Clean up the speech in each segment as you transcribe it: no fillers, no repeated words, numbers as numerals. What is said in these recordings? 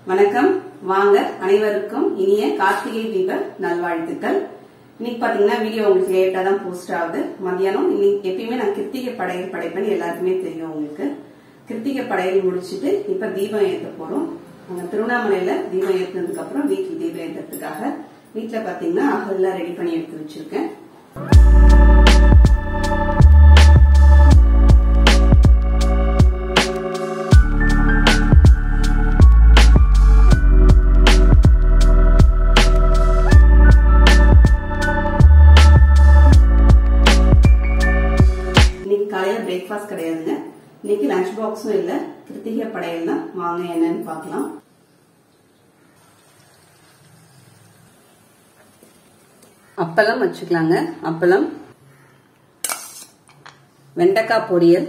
வணக்கம். வாங்க அனைவருக்கும் இனிய கார்த்திகை தீப நல்வாழ்த்துக்கள். இன்னைக்கு பாத்தீங்கன்னா வீடியோ உங்களுக்கு லேட்டா தான் போஸ்ட் ஆகுது. மத்தியானம் இன்னைக்கு எப்பயுமே நான் கிருத்திகை படையல் படைப்பேன், எல்லாருக்குமே தெரியும் உங்களுக்கு. கிருத்திகை படையல் முடிச்சுட்டு இப்ப தீபம் ஏற்ற போறோம். அங்க திருவண்ணாமலையில தீபம் ஏற்றினதுக்கு அப்புறம் வீட்டுல தீபம் ஏற்றதுக்காக வீட்டுல பாத்தீங்கன்னா அகல்லாம் ரெடி பண்ணி எடுத்து வச்சிருக்கேன். பிரேக்ஃபாஸ்ட் கிடையாதுங்க, இன்னைக்கு லஞ்ச் பாக்ஸும் இல்ல, கிருத்திகை படையல் தான். வாங்க என்னன்னு பார்க்கலாம். அப்பளம் வச்சுக்கலாங்க. அப்பளம், வெண்டைக்காய் பொரியல்.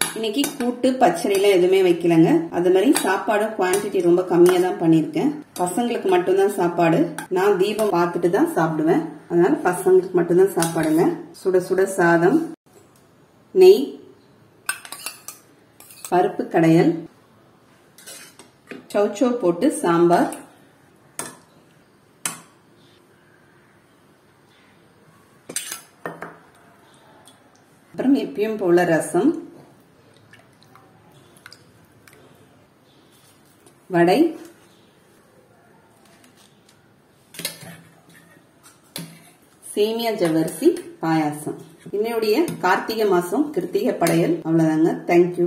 இன்னைக்கு கூட்டு பச்சடிலாம் எதுவுமே வைக்கலங்க. அது மாதிரி சாப்பாடு குவான்டிட்டி ரொம்ப கம்மியா தான் பண்ணிருக்கேன். பசங்களுக்கு மட்டும்தான் சாப்பாடு. நான் தீபம் பார்த்துட்டு தான் சாப்பிடுவேன், அதனால பசங்களுக்கு மட்டும்தான் சாப்பாடுங்க. சுட சுட சாதம், நெய், பருப்பு கடையல், சௌச்சோ போட்டு சாம்பார், அப்புறம் எப்பயும் போல ரசம், வடை, சேமியா ஜவ்வரிசி பாயாசம். என்னுடைய கார்த்திகை மாசம் கிருத்திகை படையல் அவ்வளவுதாங்க. தேங்க்யூ.